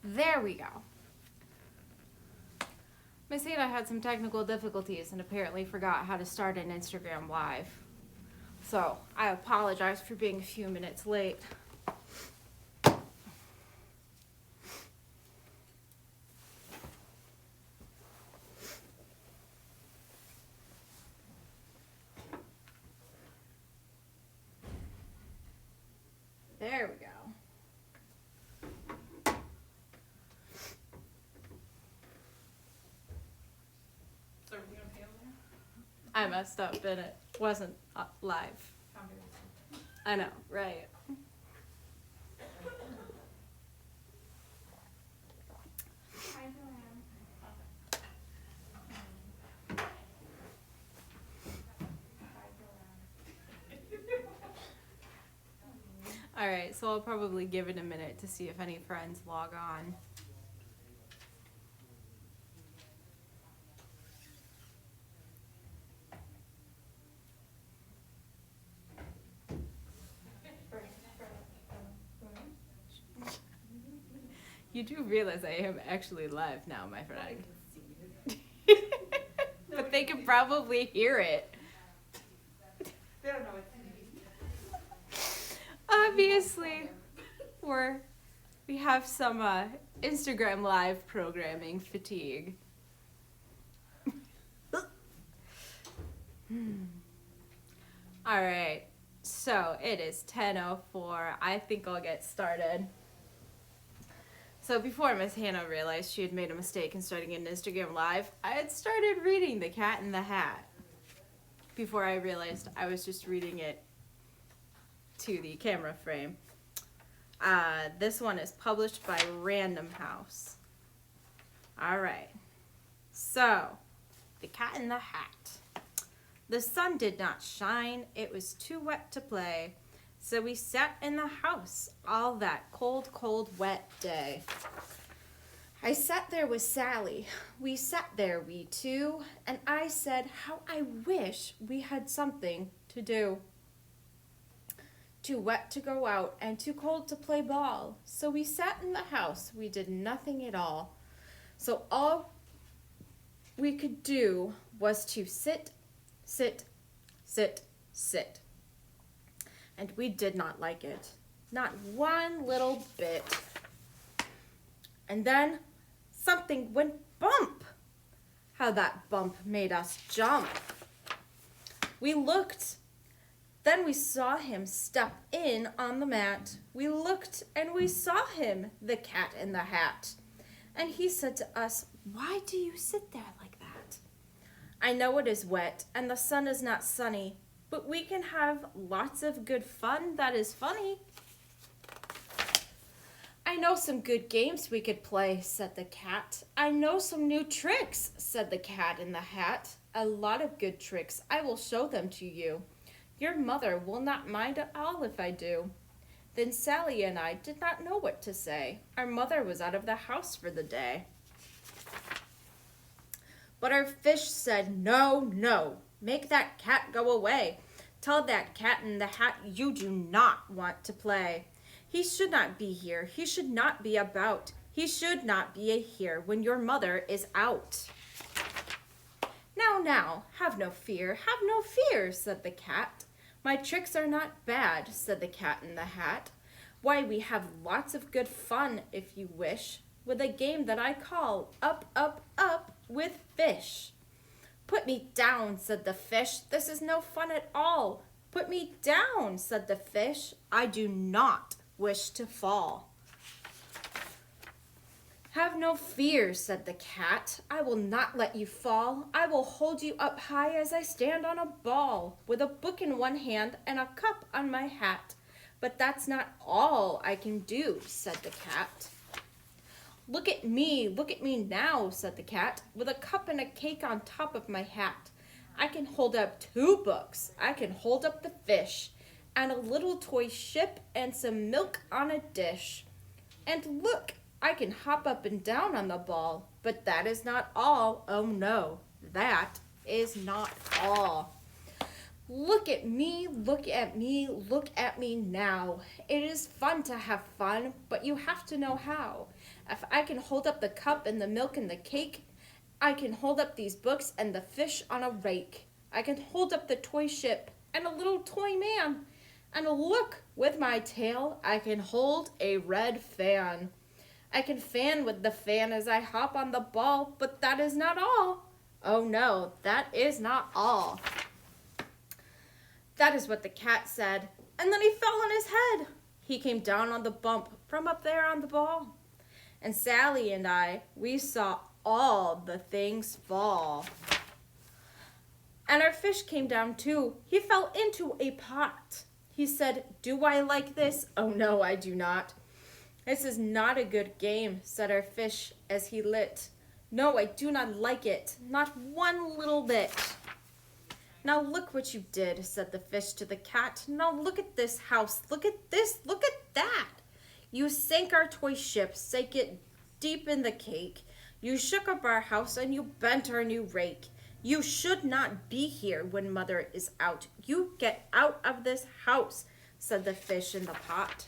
There we go. Miss Hannah had some technical difficulties and apparently forgot how to start an Instagram Live. So, I apologize for being a few minutes late. There we go. I messed up and it wasn't live. I know, right? All right, so I'll probably give it a minute to see if any friends log on. You do realize I am actually live now, my friend. But they can probably hear it. They don't know it's me. Obviously, we have some Instagram Live programming fatigue. All right, so it is 10:04. I think I'll get started. So before Miss Hannah realized she had made a mistake in starting an Instagram Live, I had started reading The Cat in the Hat before I realized I was just reading it to the camera frame. This one is published by Random House. All right. So, The Cat in the Hat. The sun did not shine. It was too wet to play. So we sat in the house all that cold, cold, wet day. I sat there with Sally. We sat there, we two, and I said how I wish we had something to do. Too wet to go out and too cold to play ball. So we sat in the house. We did nothing at all. So all we could do was to sit, sit, sit, sit. And we did not like it. Not one little bit. And then something went bump. How that bump made us jump. We looked. Then we saw him step in on the mat. We looked and we saw him, the cat in the hat. And he said to us, "Why do you sit there like that? I know it is wet and the sun is not sunny, but we can have lots of good fun that is funny." "I know some good games we could play," said the cat. "I know some new tricks," said the cat in the hat. "A lot of good tricks. I will show them to you. Your mother will not mind at all if I do." Then Sally and I did not know what to say. Our mother was out of the house for the day. But our fish said, "No, no. Make that cat go away. Tell that cat in the hat you do not want to play. He should not be here. He should not be about. He should not be here when your mother is out." "Now, now, have no fear, said the cat. "My tricks are not bad," said the cat in the hat. "Why, we have lots of good fun, if you wish, with a game that I call Up, Up, Up with Fish." "Put me down," said the fish. "This is no fun at all." "Put me down," said the fish. "I do not wish to fall." "Have no fear," said the cat. "I will not let you fall. I will hold you up high as I stand on a ball, with a book in one hand and a cup on my hat. But that's not all I can do," said the cat. Look at me now," said the cat, "with a cup and a cake on top of my hat. I can hold up 2 books. I can hold up the fish, and a little toy ship, and some milk on a dish. And look, I can hop up and down on the ball. But that is not all. Oh no, that is not all. Look at me, look at me, look at me now. It is fun to have fun, but you have to know how. If I can hold up the cup and the milk and the cake, I can hold up these books and the fish on a rake. I can hold up the toy ship and a little toy man. And look, with my tail, I can hold a red fan. I can fan with the fan as I hop on the ball, but that is not all. Oh no, that is not all. That is what the cat said, and then he fell on his head. He came down on the bump from up there on the ball. And Sally and I, we saw all the things fall. And our fish came down too. He fell into a pot. He said, "Do I like this? Oh no, I do not." "This is not a good game," said our fish as he lit. "No, I do not like it, not one little bit." "Now look what you did," said the fish to the cat. "Now look at this house, look at this, look at that. You sank our toy ship, sank it deep in the cake. You shook up our house and you bent our new rake. You should not be here when mother is out. You get out of this house," said the fish in the pot.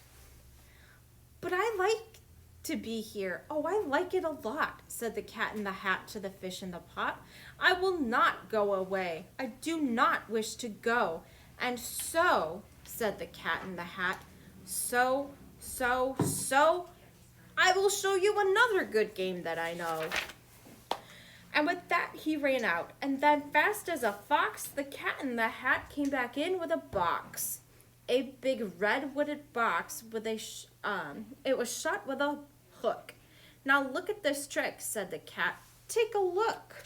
"But I like to be here. Oh, I like it a lot," said the cat in the hat to the fish in the pot. "I will not go away. I do not wish to go. And so," said the cat in the hat, so, "I will show you another good game that I know." And with that he ran out, and then fast as a fox, the cat in the hat came back in with a box. A big red wooded box with it was shut with a hook. "Now look at this trick," said the cat. "Take a look."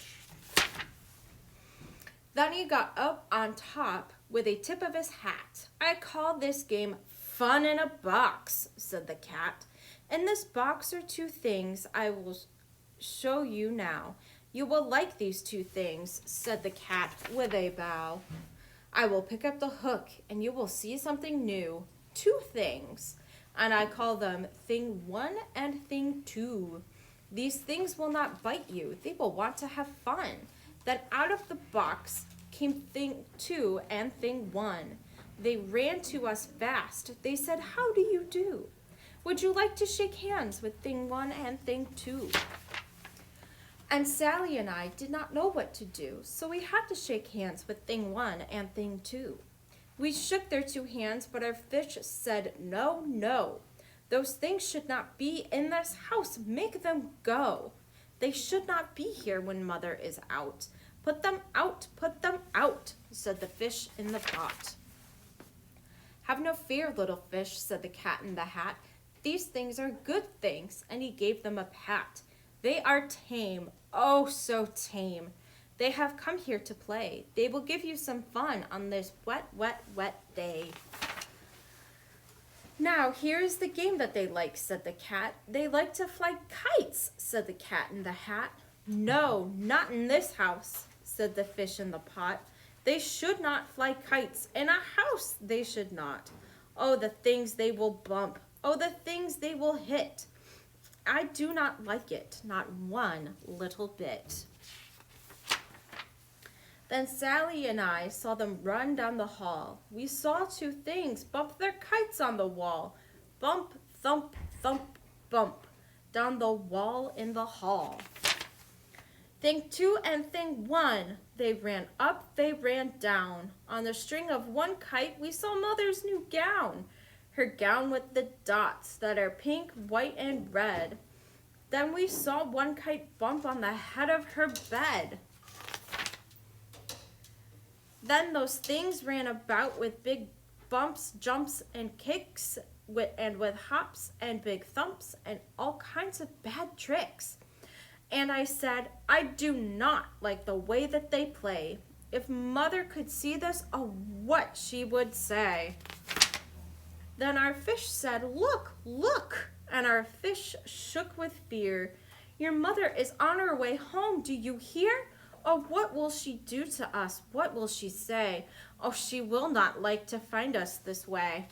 Then he got up on top with a tip of his hat. "I call this game fun in a box," said the cat. "In this box are two things I will show you now. You will like these two things," said the cat with a bow. "I will pick up the hook and you will see something new. Two things. And I call them thing 1 and thing 2. These things will not bite you. They will want to have fun." Then out of the box came thing 2 and thing 1. They ran to us fast. They said, "How do you do? Would you like to shake hands with thing 1 and thing 2? And Sally and I did not know what to do, so we had to shake hands with thing 1 and thing 2. We shook their two hands, but our fish said, "No, no. Those things should not be in this house. Make them go. They should not be here when mother is out. Put them out, said the fish in the pot. "Have no fear, little fish," said the cat in the hat. "These things are good things," and he gave them a pat. "They are tame, oh so tame. They have come here to play. They will give you some fun on this wet, wet, wet day." "Now here is the game that they like," said the cat. "They like to fly kites," said the cat in the hat. "No, not in this house," said the fish in the pot. "They should not fly kites. In a house they should not. Oh, the things they will bump. Oh, the things they will hit. I do not like it, not one little bit." Then Sally and I saw them run down the hall. We saw two things bump their kites on the wall. Bump, thump, thump, bump, down the wall in the hall. Thing 2 and thing 1, they ran up, they ran down. On the string of one kite, we saw mother's new gown. Her gown with the dots that are pink, white, and red. Then we saw one kite bump on the head of her bed. Then those things ran about with big bumps, jumps, and kicks, and with hops and big thumps and all kinds of bad tricks. And I said, "I do not like the way that they play. If mother could see this, oh, what she would say." Then our fish said, "Look, look," and our fish shook with fear. "Your mother is on her way home, do you hear? Oh, what will she do to us? What will she say? Oh, she will not like to find us this way."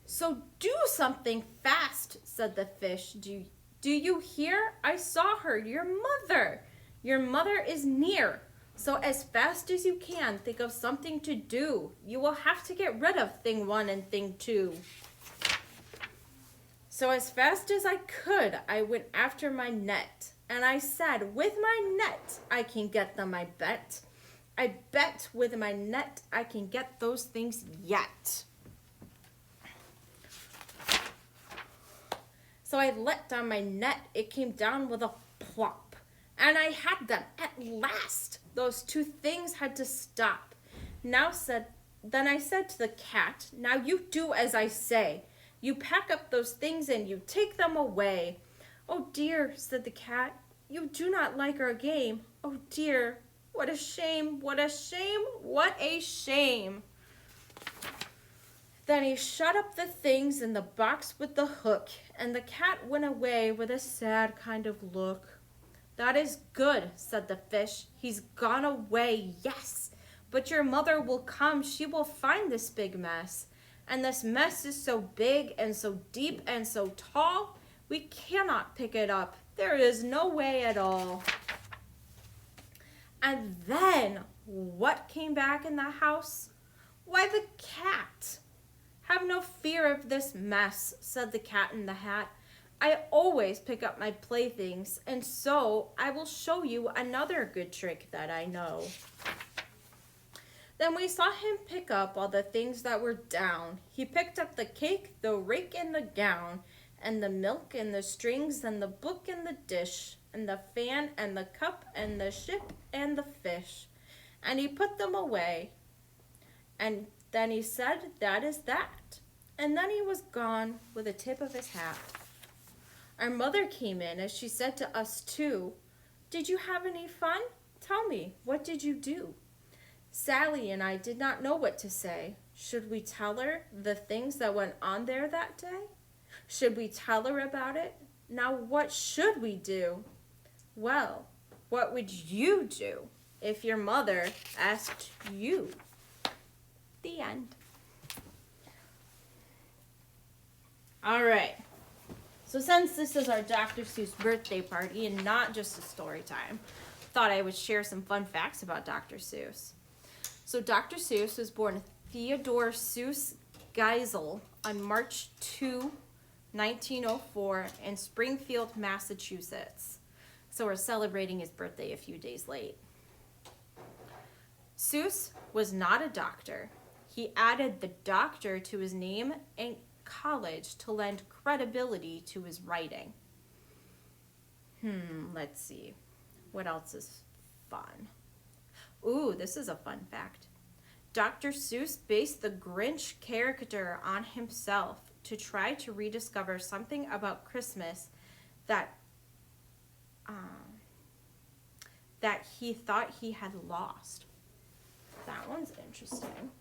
"So do something fast," said the fish. Do you hear? I saw her, your mother. Your mother is near. So as fast as you can, think of something to do. You will have to get rid of thing 1 and thing 2. So as fast as I could, I went after my net. And I said, with my net, I can get them, I bet. I bet with my net, I can get those things yet. So I let down my net. It came down with a plop. And I had them at last. Those 2 things had to stop. Then I said to the cat, now you do as I say. You pack up those things and you take them away. Oh dear, said the cat, you do not like our game. Oh dear, what a shame, what a shame, what a shame. Then he shut up the things in the box with the hook, and the cat went away with a sad kind of look. That is good, said the fish. He's gone away, yes. But your mother will come. She will find this big mess. And this mess is so big and so deep and so tall, we cannot pick it up. There is no way at all. And then, what came back in the house? Why, the cat. Have no fear of this mess, said the cat in the hat. I always pick up my playthings, and so I will show you another good trick that I know. Then we saw him pick up all the things that were down. He picked up the cake, the rake, and the gown, and the milk, and the strings, and the book, and the dish, and the fan, and the cup, and the ship, and the fish. And he put them away. And then he said, that is that. And then he was gone with a tip of his hat. Our mother came in as she said to us too, did you have any fun? Tell me, what did you do? Sally and I did not know what to say. Should we tell her the things that went on there that day? Should we tell her about it? Now what should we do? Well, what would you do if your mother asked you? The end. All right. So since this is our Dr. Seuss birthday party and not just a story time, thought I would share some fun facts about Dr. Seuss. So Dr. Seuss was born Theodore Seuss Geisel on March 2, 1904 in Springfield, Massachusetts. So we're celebrating his birthday a few days late. Seuss was not a doctor. He added the doctor to his name in college to lend credibility to his writing. Let's see. What else is fun? Ooh, this is a fun fact. Dr. Seuss based the Grinch character on himself to try to rediscover something about Christmas that he thought he had lost. That one's interesting.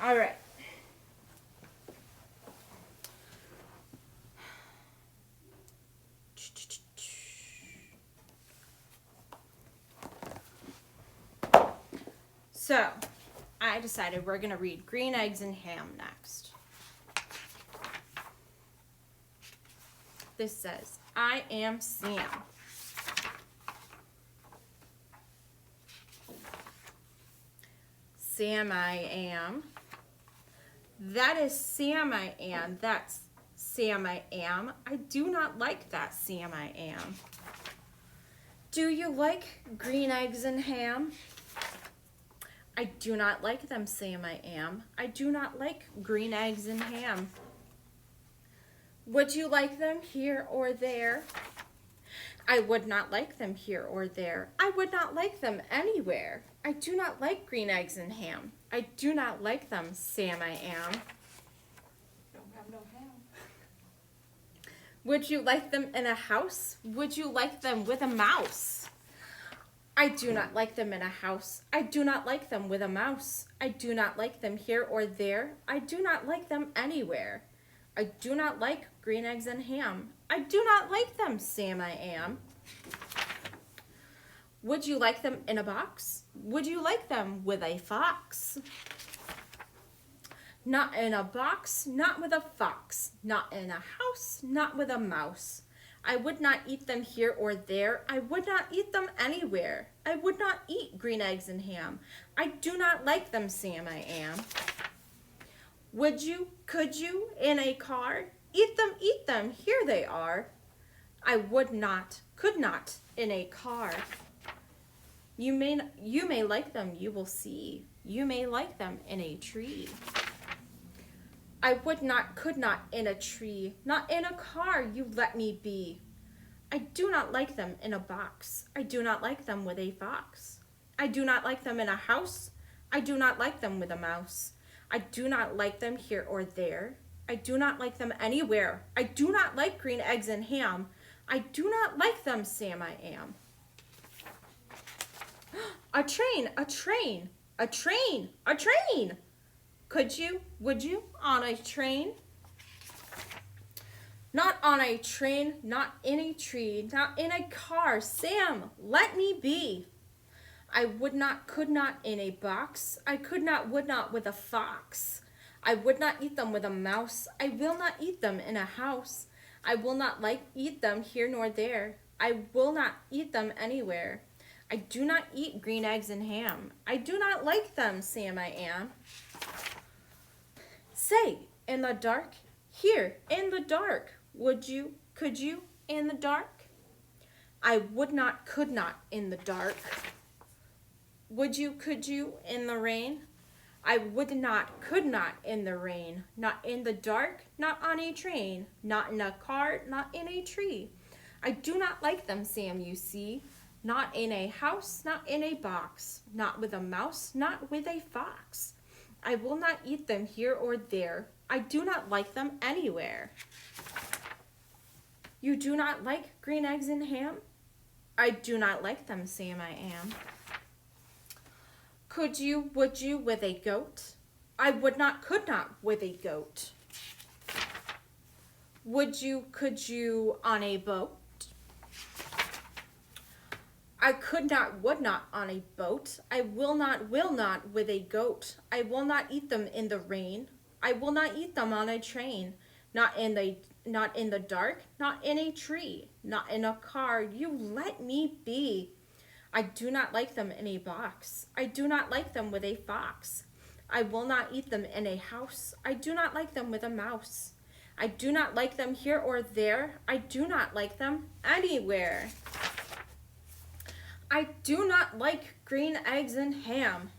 All right. So, I decided we're going to read Green Eggs and Ham next. This says, I am Sam. Sam I am. That is Sam I am. That's Sam I am. I do not like that Sam I am. Do you like green eggs and ham? I do not like them, Sam I am. I do not like green eggs and ham. Would you like them here or there? I would not like them here or there. I would not like them anywhere. I do not like green eggs and ham. I do not like them, Sam I am. Don't have no ham. Would you like them in a house? Would you like them with a mouse? I do not like them in a house. I do not like them with a mouse. I do not like them here or there. I do not like them anywhere. I do not like green eggs and ham. I do not like them, Sam I am. Would you like them in a box? Would you like them with a fox? Not in a box, not with a fox. Not in a house, not with a mouse. I would not eat them here or there. I would not eat them anywhere. I would not eat green eggs and ham. I do not like them, Sam, I am. Would you, could you, in a car? Eat them, here they are. I would not, could not, in a car. You may like them, you will see. You may like them in a tree. I would not, could not, in a tree. Not in a car, you let me be. I do not like them in a box. I do not like them with a fox. I do not like them in a house. I do not like them with a mouse. I do not like them here or there. I do not like them anywhere. I do not like green eggs and ham. I do not like them, Sam, I am. A train, a train, a train, a train. Could you, would you, on a train? Not on a train, not in a tree, not in a car. Sam, let me be. I would not, could not in a box. I could not, would not with a fox. I would not eat them with a mouse. I will not eat them in a house. I will not eat them here nor there. I will not eat them anywhere. I do not eat green eggs and ham. I do not like them, Sam, I am. Say, in the dark, here, in the dark, would you, could you, in the dark? I would not, could not, in the dark. Would you, could you, in the rain? I would not, could not, in the rain. Not in the dark, not on a train. Not in a car, not in a tree. I do not like them, Sam, you see. Not in a house, not in a box. Not with a mouse, not with a fox. I will not eat them here or there. I do not like them anywhere. You do not like green eggs and ham? I do not like them, Sam, I am. Could you, would you, with a goat? I would not, could not, with a goat. Would you, could you, on a boat? I could not, would not, on a boat. I will not, with a goat. I will not eat them in the rain. I will not eat them on a train. Not in the dark, not in a tree, not in a car. You let me be. I do not like them in a box. I do not like them with a fox. I will not eat them in a house. I do not like them with a mouse. I do not like them here or there. I do not like them anywhere. I do not like green eggs and ham.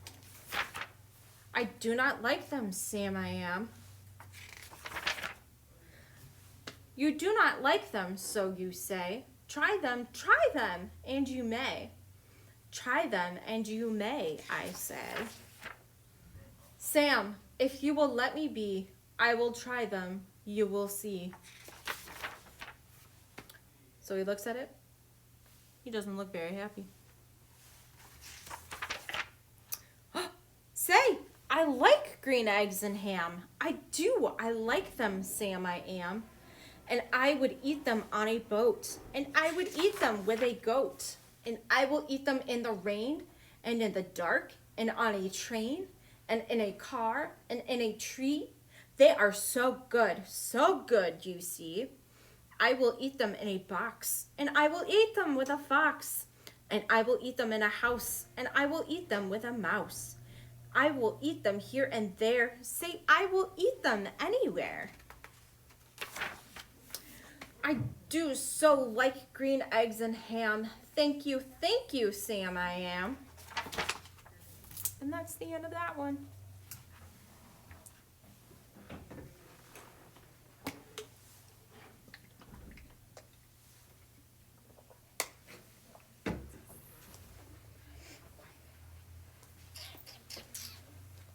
I do not like them, Sam, I am. You do not like them, so you say. Try them, and you may. Try them, and you may, I say. Sam, if you will let me be, I will try them, you will see. So he looks at it. He doesn't look very happy. Say, I like green eggs and ham. I do, I like them, Sam, I am. And I would eat them on a boat. And I would eat them with a goat. And I will eat them in the rain and in the dark and on a train and in a car and in a tree. They are so good, you see. I will eat them in a box and I will eat them with a fox. And I will eat them in a house and I will eat them with a mouse. I will eat them here and there. Say, I will eat them anywhere. I do so like green eggs and ham. Thank you, Sam, I am. And that's the end of that one.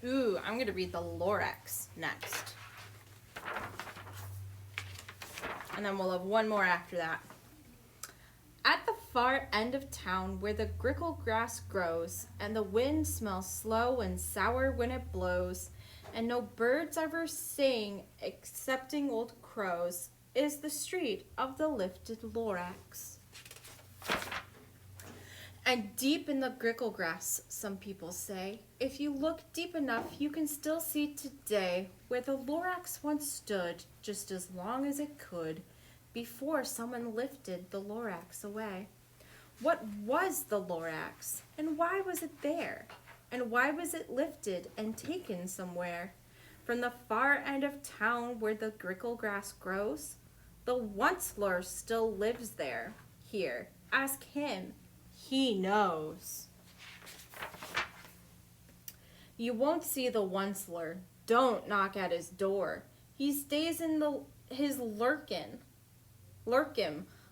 Ooh, I'm going to read the Lorax next. And then we'll have one more after that. At the far end of town where the grickle grass grows, and the wind smells slow and sour when it blows, and no birds ever sing excepting old crows, is the street of the lifted Lorax. And deep in the grickle grass, some people say, if you look deep enough, you can still see today where the Lorax once stood, just as long as it could, before someone lifted the Lorax away. What was the Lorax, and why was it there? And why was it lifted and taken somewhere? From the far end of town where the grickle grass grows? The Onceler still lives there. Here, ask him. He knows. You won't see the Onceler. Don't knock at his door. He stays in his lurkin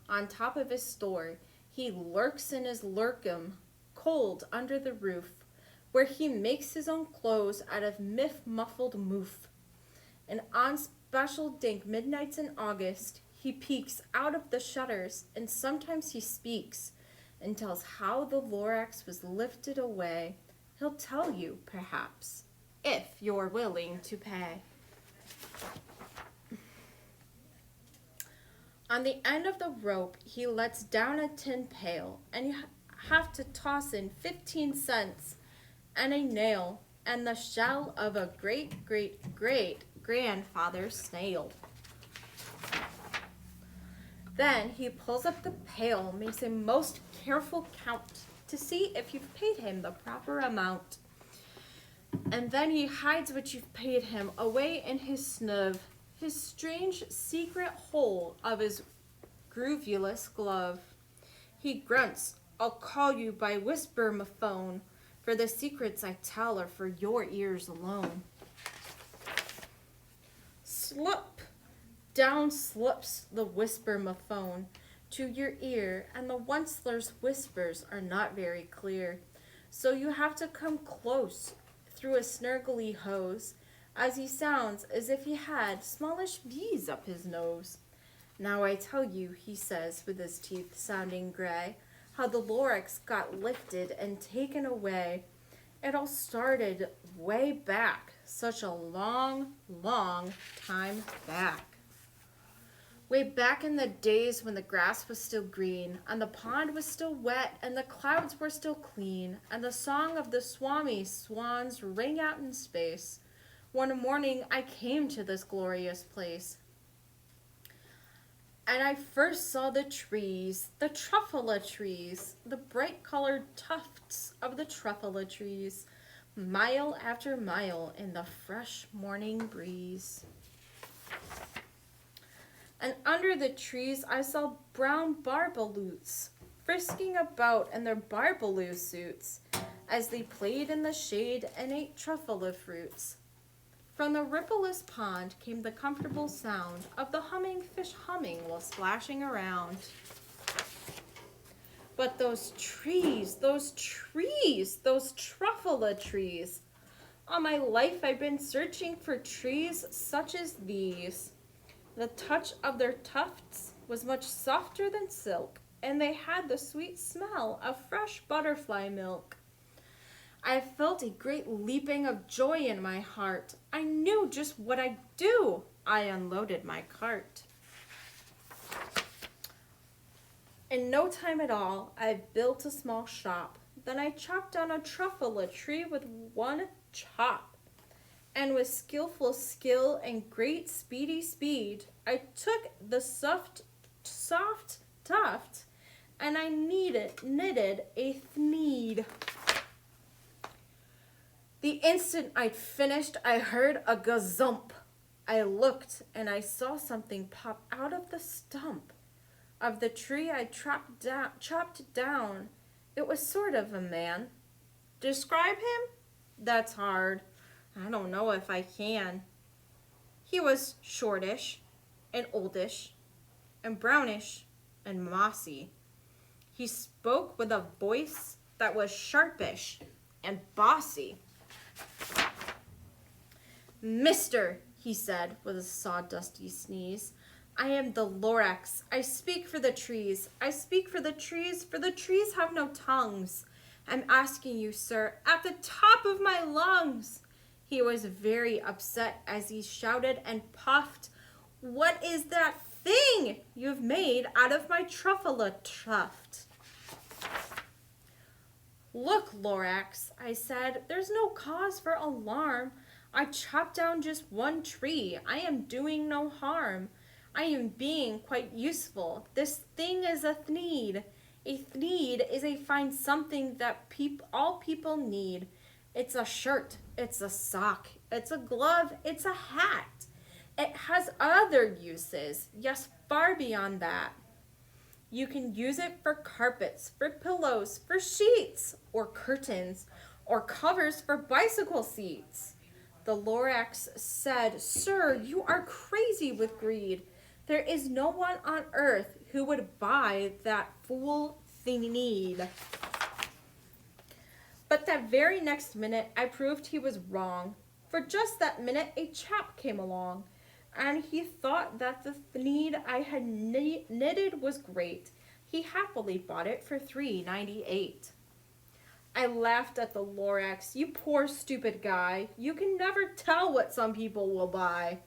on top of his store. He lurks in his lurkum, cold under the roof, where he makes his own clothes out of muffled moof. And on special dank midnights in August, he peeks out of the shutters, and sometimes he speaks and tells how the Lorax was lifted away. He'll tell you, perhaps, if you're willing to pay. On the end of the rope, he lets down a tin pail, and you have to toss in 15 cents and a nail and the shell of a great-great-great-grandfather's snail. Then he pulls up the pail, makes a most careful count to see if you've paid him the proper amount. And then he hides what you've paid him away in his snub, his strange secret hole of his groovulous glove. He grunts, I'll call you by whisper-mophone, for the secrets I tell are for your ears alone. Slip! Down slips the whisper-mophone to your ear, and the Onceler's whispers are not very clear, so you have to come close through a snurgly hose, as he sounds as if he had smallish bees up his nose. Now I tell you, he says, with his teeth sounding gray, how the Lorax got lifted and taken away. It all started way back, such a long, long time back. Way back in the days when the grass was still green, and the pond was still wet, and the clouds were still clean, and the song of the swami swans rang out in space. One morning I came to this glorious place, and I first saw the trees, the truffula trees, the bright-colored tufts of the truffula trees, mile after mile in the fresh morning breeze. And under the trees I saw brown barbaloots frisking about in their barbaloo suits as they played in the shade and ate truffula fruits. From the rippleless pond came the comfortable sound of the humming fish humming while splashing around. But those trees, those truffula trees. All my life I've been searching for trees such as these. The touch of their tufts was much softer than silk, and they had the sweet smell of fresh butterfly milk. I felt a great leaping of joy in my heart. I knew just what I'd do. I unloaded my cart. In no time at all, I built a small shop. Then I chopped down a truffula tree with one chop. And with skillful skill and great speedy speed, I took the soft tuft and I knitted a thneed. The instant I'd finished, I heard a gazump. I looked and I saw something pop out of the stump of the tree I chopped down. It was sort of a man. Describe him? That's hard. I don't know if I can. He was shortish and oldish and brownish and mossy. He spoke with a voice that was sharpish and bossy. Mister, he said with a sawdusty sneeze, I am the Lorax. I speak for the trees. I speak for the trees have no tongues. I'm asking you, sir, at the top of my lungs. He was very upset as he shouted and puffed, What is that thing you've made out of my truffula tuft? Look, Lorax, I said, there's no cause for alarm. I chopped down just one tree. I am doing no harm. I am being quite useful. This thing is a thneed. A thneed is a fine something that all people need. It's a shirt, it's a sock, it's a glove, it's a hat. It has other uses, yes, far beyond that. You can use it for carpets, for pillows, for sheets, or curtains, or covers for bicycle seats. The Lorax said, "Sir, you are crazy with greed. There is no one on earth who would buy that fool thing." But that very next minute, I proved he was wrong. For just that minute, a chap came along, and he thought that the thneed I had knitted was great. He happily bought it for $3.98. I laughed at the Lorax. "You poor stupid guy. You can never tell what some people will buy."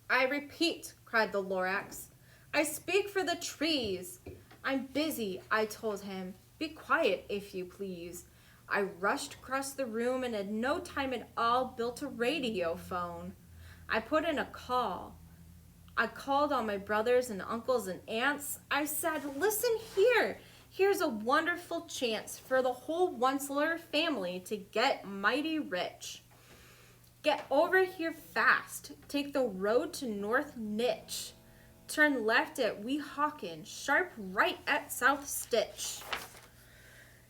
"I repeat," cried the Lorax, "I speak for the trees." "I'm busy," I told him. "Be quiet, if you please." I rushed across the room and in no time at all built a radio phone. I put in a call. I called on my brothers and uncles and aunts. I said, "Listen here. Here's a wonderful chance for the whole Onceler family to get mighty rich. Get over here fast. Take the road to North Nitch. Turn left at Weehawken, sharp right at South Stitch."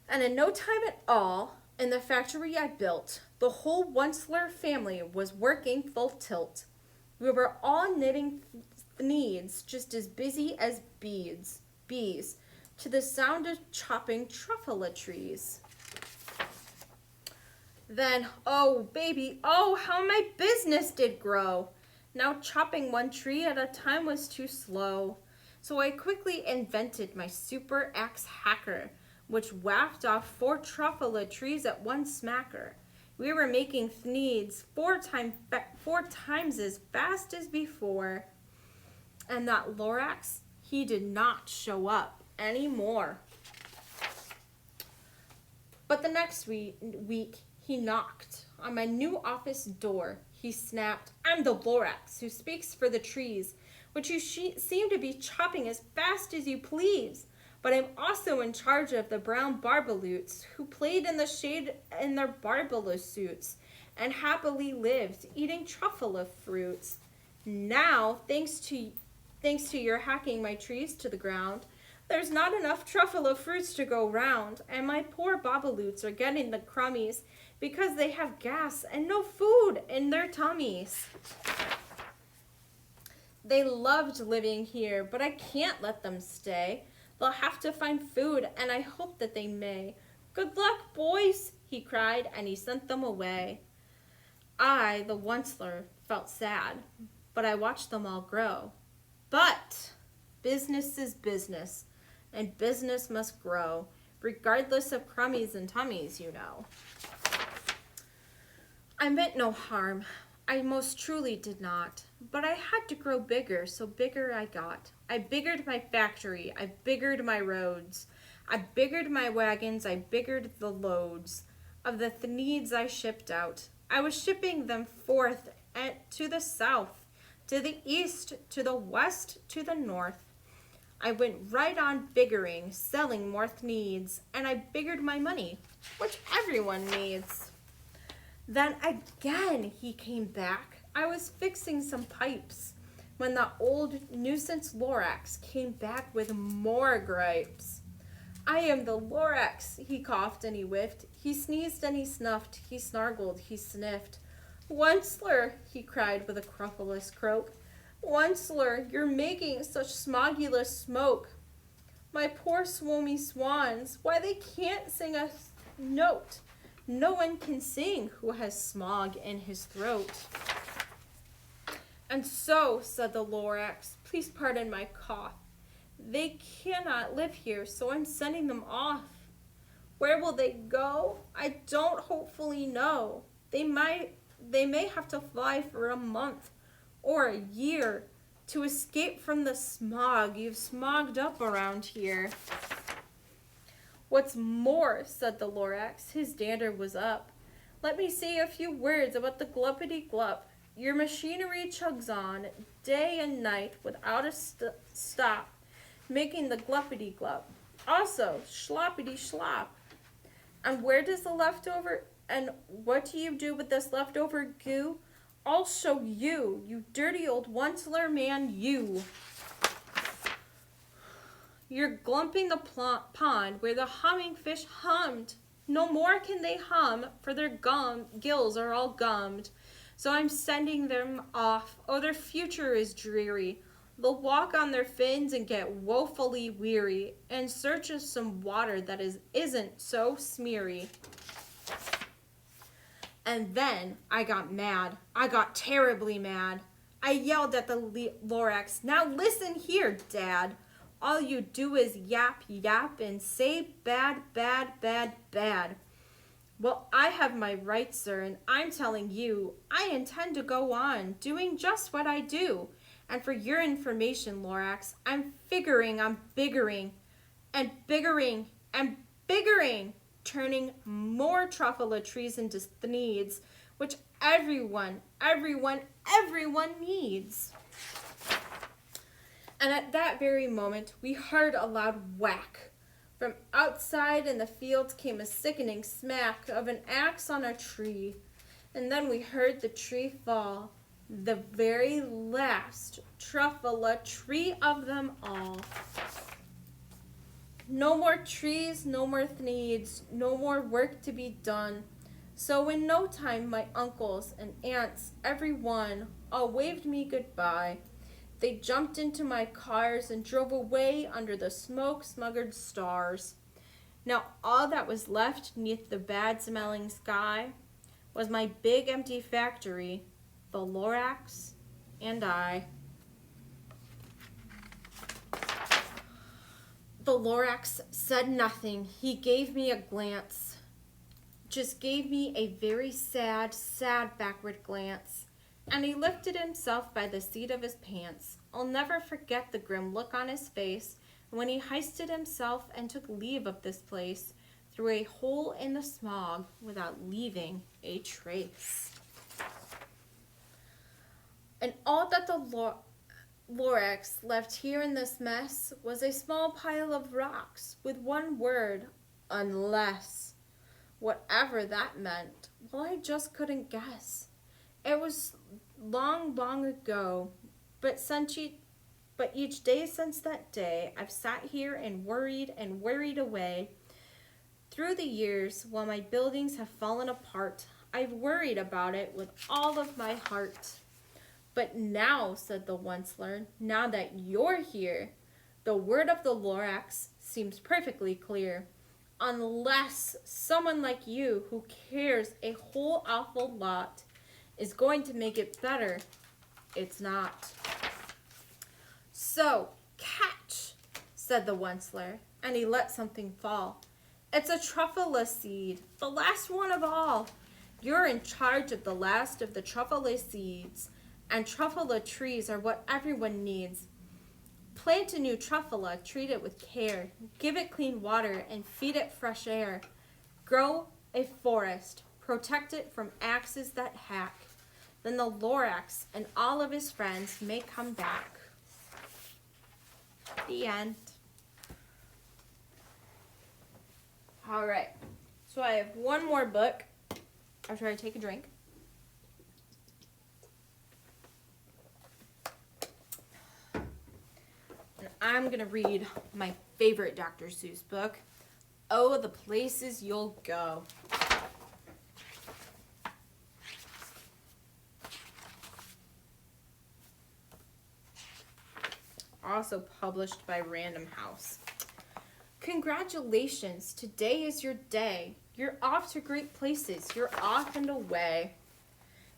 And in no time at all, in the factory I built, the whole Onceler family was working full tilt. We were all knitting thneeds, just as busy as bees, to the sound of chopping truffula trees. Then, oh baby, oh how my business did grow. Now chopping one tree at a time was too slow. So I quickly invented my super axe hacker, which whacked off 4 truffula trees at one smacker. We were making thneeds 4 times as fast as before. And that Lorax, he did not show up anymore. But the next week, he knocked on my new office door. He snapped, "I'm the Lorax who speaks for the trees, which you seem to be chopping as fast as you please. But I'm also in charge of the brown barbaloots who played in the shade in their barbala suits and happily lived eating truffula fruits. Now, thanks to your hacking my trees to the ground, there's not enough truffula fruits to go round, and my poor babaloots are getting the crummies because they have gas and no food in their tummies. They loved living here, but I can't let them stay. They'll have to find food, and I hope that they may. Good luck, boys," he cried, and he sent them away. I, the Onceler, felt sad, but I watched them all grow. But business is business, and business must grow, regardless of crummies and tummies, you know. I meant no harm. I most truly did not. But I had to grow bigger, so bigger I got. I biggered my factory. I biggered my roads. I biggered my wagons. I biggered the loads of the thneeds I shipped out. I was shipping them forth to the south, to the east, to the west, to the north. I went right on biggering, selling more thneeds, and I biggered my money, which everyone needs. Then again he came back. I was fixing some pipes when the old nuisance Lorax came back with more gripes. "I am the Lorax," he coughed and he whiffed. He sneezed and he snuffed. He snargled, he sniffed. "Onceler," he cried with a crupulous croak. "Onceler, you're making such smogulous smoke. My poor swomy swans, why they can't sing a note. No one can sing who has smog in his throat." "And so," said the Lorax, "please pardon my cough. They cannot live here, so I'm sending them off. Where will they go? I don't hopefully know. They may have to fly for a month or a year to escape from the smog you've smogged up around here." "What's more," said the Lorax, his dander was up, "let me say a few words about the gluppity-glup. Your machinery chugs on, day and night, without a stop, making the gluppity glup. Also, sloppity slop. And where does the leftover, and what do you do with this leftover goo? I'll show you, you dirty old Onceler man, you. You're glumping the pond where the humming fish hummed. No more can they hum, for their gills are all gummed. So I'm sending them off. Oh, their future is dreary. They'll walk on their fins and get woefully weary in search of some water that isn't so smeary. And then I got mad. I got terribly mad. I yelled at the Lorax, now listen here, Dad. All you do is yap, yap, and say bad, bad, bad, bad. Well, I have my rights, sir, and I'm telling you, I intend to go on doing just what I do. And for your information, Lorax, I'm figuring on biggering and biggering and biggering, turning more truffula trees into thneeds, which everyone needs. And at that very moment, we heard a loud whack. From outside in the fields came a sickening smack of an axe on a tree. And then we heard the tree fall, the very last truffula tree of them all. No more trees, no more thneeds, no more work to be done. So in no time, my uncles and aunts, every one, all waved me goodbye. They jumped into my cars and drove away under the smoke-smuggered stars. Now all that was left neath the bad-smelling sky was my big empty factory, the Lorax, and I. The Lorax said nothing. He gave me a glance. Just gave me a very sad, sad backward glance. And he lifted himself by the seat of his pants. I'll never forget the grim look on his face when he hoisted himself and took leave of this place through a hole in the smog without leaving a trace. And all that the Lorax left here in this mess was a small pile of rocks with one word, unless. Whatever that meant, well, I just couldn't guess. It was long, long ago, but each day since that day, I've sat here and worried away. Through the years, while my buildings have fallen apart, I've worried about it with all of my heart. But now, said the Onceler, now that you're here, the word of the Lorax seems perfectly clear. Unless someone like you, who cares a whole awful lot, is going to make it better, it's not. So, catch, said the Onceler, and he let something fall. It's a truffula seed, the last one of all. You're in charge of the last of the truffula seeds, and truffula trees are what everyone needs. Plant a new truffula, treat it with care, give it clean water, and feed it fresh air. Grow a forest, protect it from axes that hack. Then the Lorax and all of his friends may come back. The end. All right, so I have one more book after I take a drink. And I'm going to read my favorite Dr. Seuss book, Oh, the Places You'll Go. Also published by Random House. Congratulations, today is your day. You're off to great places, you're off and away.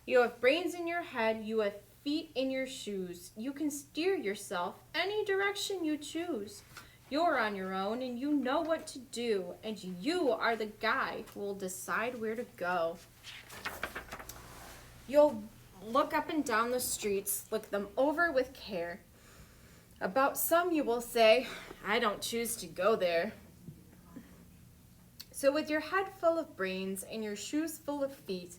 You have brains in your head, you have feet in your shoes. You can steer yourself any direction you choose. You're on your own and you know what to do, and you are the guy who will decide where to go. You'll look up and down the streets, look them over with care. About some you will say, I don't choose to go there. So with your head full of brains and your shoes full of feet,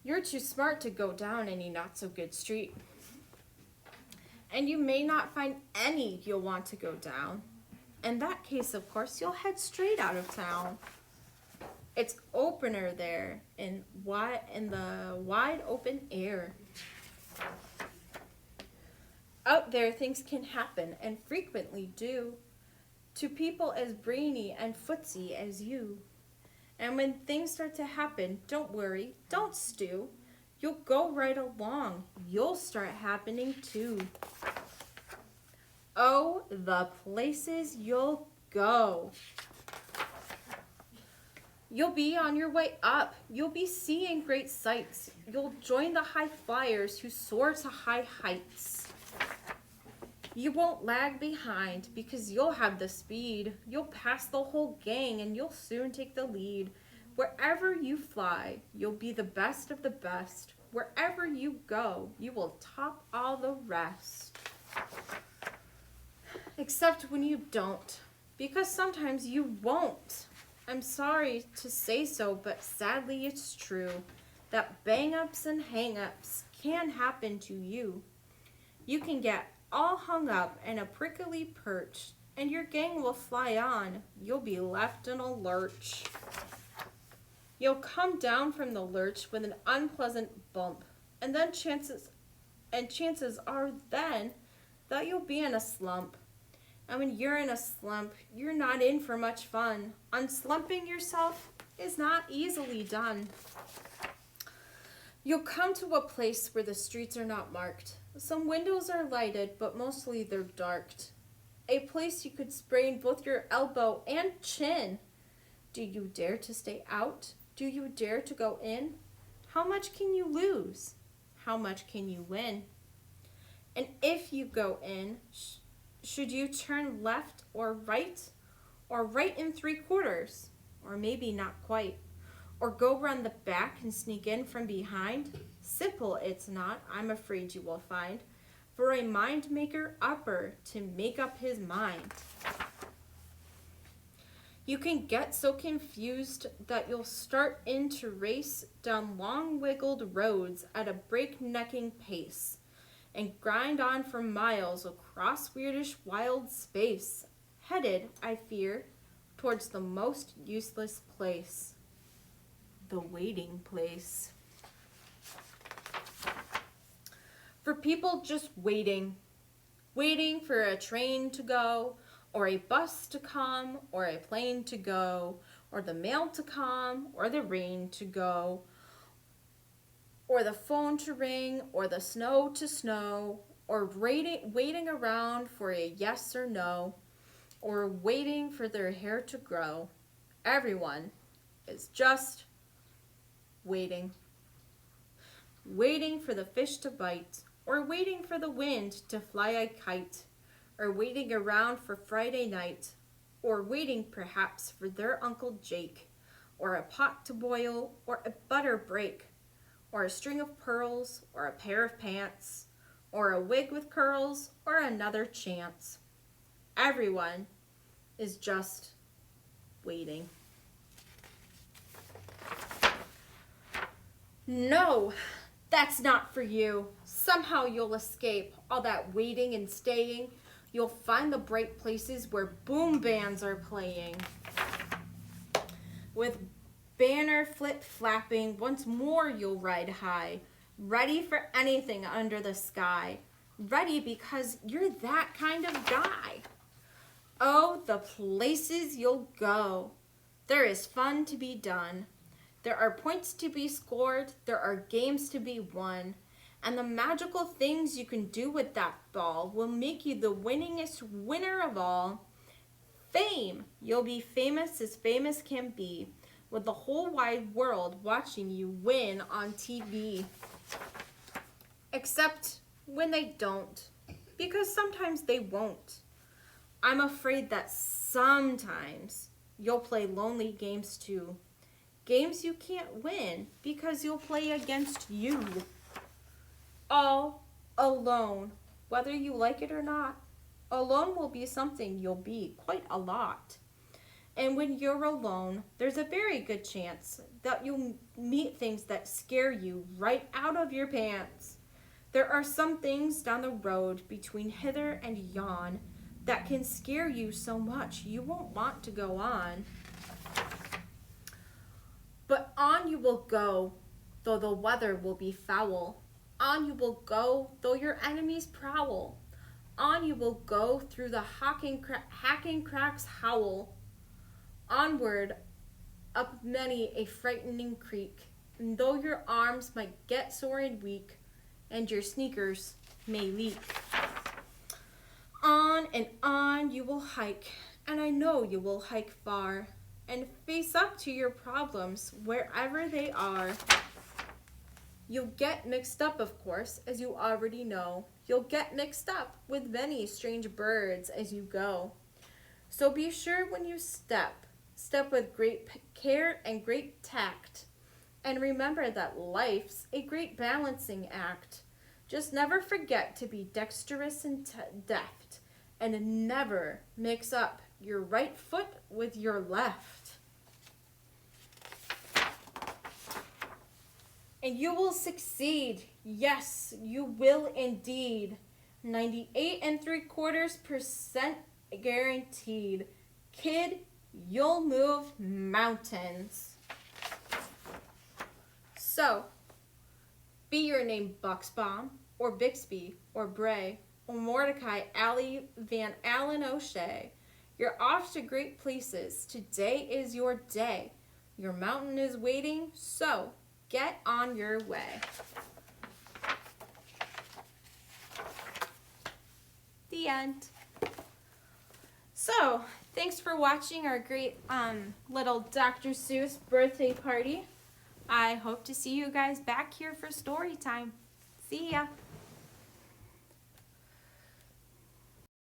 You're too smart to go down any not so good street. And you may not find any you'll want to go down. In that case, of course, you'll head straight out of town. It's opener there in the wide open air. Out there, things can happen, and frequently do, to people as brainy and footsy as you. And when things start to happen, don't worry, don't stew. You'll go right along. You'll start happening too. Oh, the places you'll go. You'll be on your way up. You'll be seeing great sights. You'll join the high flyers who soar to high heights. You won't lag behind because you'll have the speed. You'll pass the whole gang and you'll soon take the lead. Wherever you fly, you'll be the best of the best. Wherever you go, you will top all the rest. Except when you don't, because sometimes you won't. I'm sorry to say so, but sadly it's true that bang-ups and hang-ups can happen to you. You can get all hung up in a prickly perch, and your gang will fly on. You'll be left in a lurch. You'll come down from the lurch with an unpleasant bump, and then chances are then that you'll be in a slump. And when you're in a slump, you're not in for much fun. Unslumping yourself is not easily done. You'll come to a place where the streets are not marked. Some windows are lighted, but mostly they're darked. A place you could sprain both your elbow and chin. Do you dare to stay out? Do you dare to go in? How much can you lose? How much can you win? And if you go in, should you turn left or right in 3/4, or maybe not quite, or go round the back and sneak in from behind? Simple it's not, I'm afraid you will find, for a mind maker upper to make up his mind. You can get so confused that you'll start in to race down long wiggled roads at a breaknecking pace, and grind on for miles across weirdish wild space, headed, I fear, towards the most useless place, the waiting place. For people just waiting for a train to go, or a bus to come, or a plane to go, or the mail to come, or the rain to go, or the phone to ring, or the snow to snow, or waiting around for a yes or no, or waiting for their hair to grow. Everyone is just waiting. Waiting for the fish to bite, or waiting for the wind to fly a kite, or waiting around for Friday night, or waiting perhaps for their Uncle Jake, or a pot to boil, or a butter break, or a string of pearls, or a pair of pants, or a wig with curls, or another chance. Everyone is just waiting. No, that's not for you. Somehow you'll escape all that waiting and staying. You'll find the bright places where boom bands are playing. With banner flip-flapping, once more you'll ride high, ready for anything under the sky. Ready because you're that kind of guy. Oh, the places you'll go. There is fun to be done. There are points to be scored. There are games to be won. And the magical things you can do with that ball will make you the winningest winner of all. Fame. You'll be famous as famous can be, with the whole wide world watching you win on TV. Except when they don't, because sometimes they won't. I'm afraid that sometimes you'll play lonely games too. Games you can't win because you'll play against you. All alone, whether you like it or not. Alone will be something you'll be quite a lot. And when you're alone, there's a very good chance that you'll meet things that scare you right out of your pants. There are some things down the road between hither and yon that can scare you so much you won't want to go on. But on you will go, though the weather will be foul. On you will go, though your enemies prowl. On you will go through the hacking cracks howl. Onward, up many a frightening creek. And though your arms might get sore and weak, and your sneakers may leak. On and on you will hike, and I know you will hike far, and face up to your problems wherever they are. You'll get mixed up, of course, as you already know. You'll get mixed up with many strange birds as you go. So be sure when you step with great care and great tact. And remember that life's a great balancing act. Just never forget to be dexterous and deft, and never mix up your right foot with your left. And you will succeed. Yes, you will indeed. 98.75% guaranteed. Kid, you'll move mountains. So, be your name Buxbaum, or Bixby, or Bray, or Mordecai Alley Van Allen O'Shea. You're off to great places. Today is your day. Your mountain is waiting, so get on your way. The end. So, thanks for watching our great little Dr. Seuss birthday party. I hope to see you guys back here for story time. See ya.